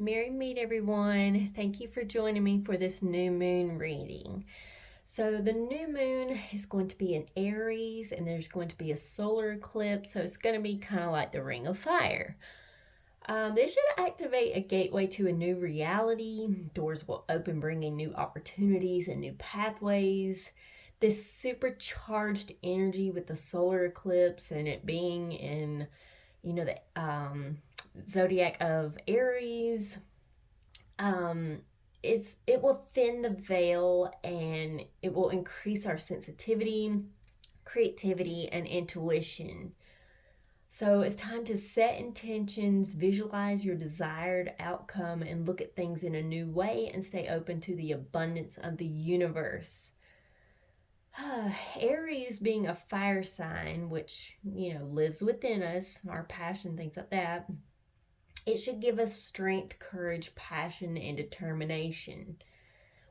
Merry meet everyone. Thank you for joining me for this new moon reading. So, the new moon is going to be in Aries and there's going to be a solar eclipse. So, it's going to be kind of like the ring of fire. This should activate a gateway to a new reality. Doors will open, bringing new opportunities and new pathways. This supercharged energy with the solar eclipse and it being in, the zodiac of Aries, um, it will thin the veil and it will increase our sensitivity, creativity, and intuition. So it's time to set intentions, visualize your desired outcome, and look at things in a new way and stay open to the abundance of the universe. Aries being a fire sign, which, lives within us, our passion, things like that, it should give us strength, courage, passion, and determination.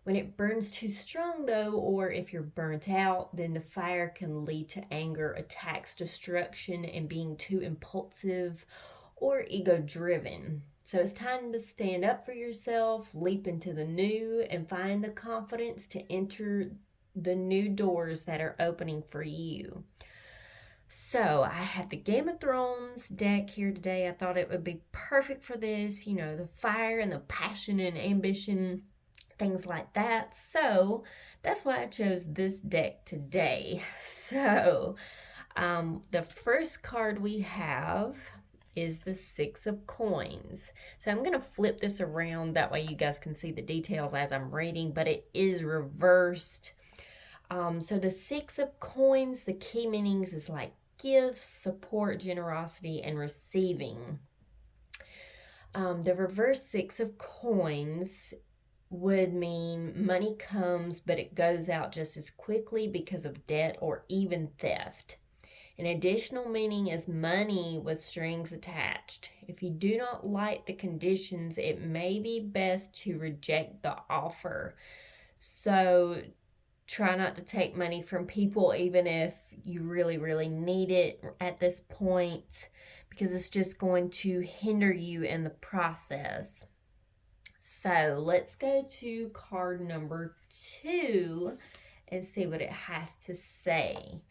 When it burns too strong, though, or if you're burnt out, then the fire can lead to anger, attacks, destruction, and being too impulsive or ego driven. So it's time to stand up for yourself, leap into the new, and find the confidence to enter the new doors that are opening for you. So I have the Game of Thrones deck here today. I thought it would be perfect for this, the fire and the passion and ambition, things like that. So that's why I chose this deck today. So the first card we have is the Six of Coins. So I'm going to flip this around. That way you guys can see the details as I'm reading, but it is reversed. So the Six of Coins, the key meanings is like gifts, support, generosity, and receiving. The reverse Six of Coins would mean money comes, but it goes out just as quickly because of debt or even theft. An additional meaning is money with strings attached. If you do not like the conditions, it may be best to reject the offer. So try not to take money from people even if you really, really need it at this point, because it's just going to hinder you in the process. So let's go to card number 2 and see what it has to say.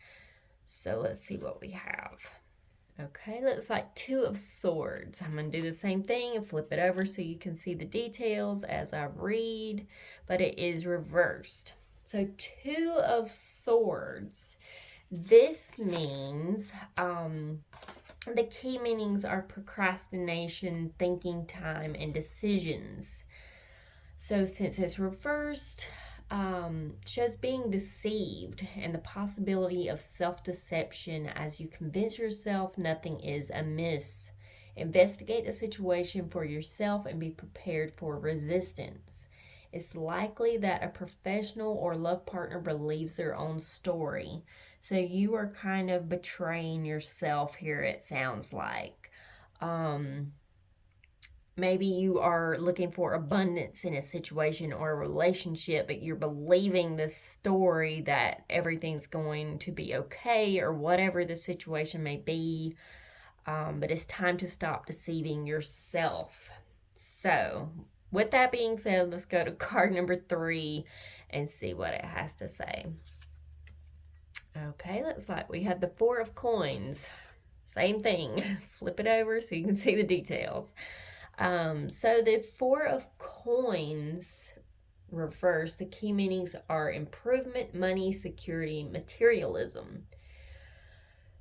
So let's see what we have. Okay, looks like Two of Swords. I'm going to do the same thing and flip it over so you can see the details as I read, but it is reversed. So Two of Swords. This means the key meanings are procrastination, thinking time, and decisions. So since it's reversed, shows being deceived and the possibility of self-deception as you convince yourself nothing is amiss. Investigate the situation for yourself and be prepared for resistance. It's likely that a professional or love partner believes their own story. So you are kind of betraying yourself here, it sounds like. Maybe you are looking for abundance in a situation or a relationship, but you're believing this story that everything's going to be okay or whatever the situation may be. But it's time to stop deceiving yourself. So, with that being said, let's go to card number 3 and see what it has to say. Okay, looks like we have the Four of Coins. Same thing. Flip it over so you can see the details. So the Four of Coins reverse, the key meanings are improvement, money, security, materialism.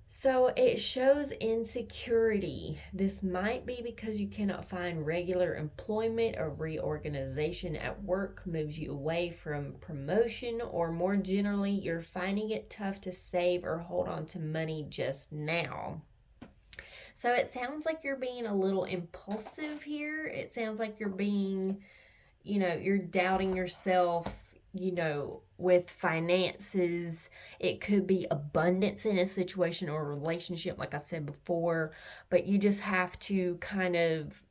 So it shows insecurity. This might be because you cannot find regular employment or reorganization at work moves you away from promotion, or more generally, you're finding it tough to save or hold on to money just now. So it sounds like you're being a little impulsive here. It sounds like you're being, you're doubting yourself, with finances. It could be abundance in a situation or a relationship, like I said before, but you just have to kind of,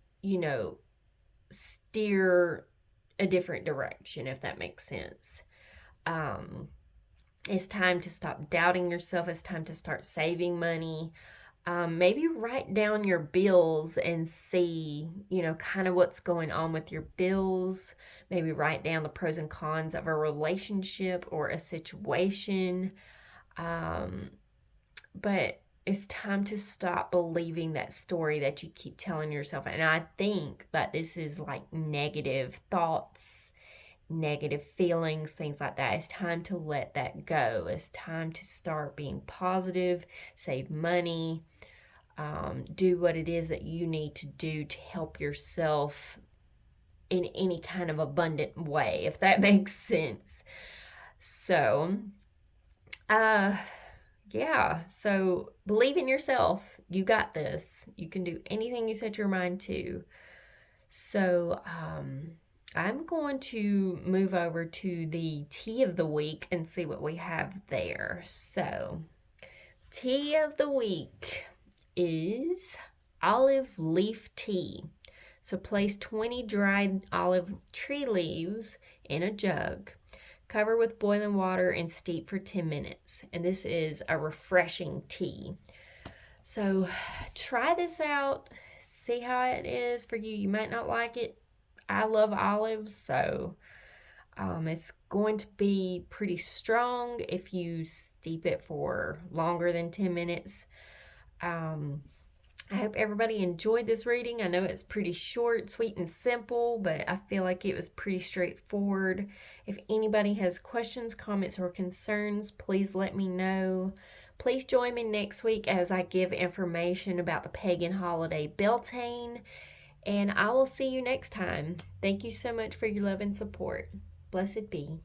steer a different direction, if that makes sense. It's time to stop doubting yourself. It's time to start saving money. Maybe write down your bills and see, kind of what's going on with your bills. Maybe write down the pros and cons of a relationship or a situation. Um, but it's time to stop believing that story that you keep telling yourself. And I think that this is like negative thoughts, negative feelings, things like that. It's time to let that go. It's time to start being positive, save money, do what it is that you need to do to help yourself in any kind of abundant way, if that makes sense. So, uh, yeah, so believe in yourself. You got this. You can do anything you set your mind to. So, I'm going to move over to the tea of the week and see what we have there. So, tea of the week is olive leaf tea. So, place 20 dried olive tree leaves in a jug. Cover with boiling water and steep for 10 minutes. And this is a refreshing tea. So try this out. See how it is for you. You might not like it. I love olives, so it's going to be pretty strong if you steep it for longer than 10 minutes. I hope everybody enjoyed this reading. I know it's pretty short, sweet, and simple, but I feel like it was pretty straightforward. If anybody has questions, comments, or concerns, please let me know. Please join me next week as I give information about the pagan holiday Beltane, and I will see you next time. Thank you so much for your love and support. Blessed be.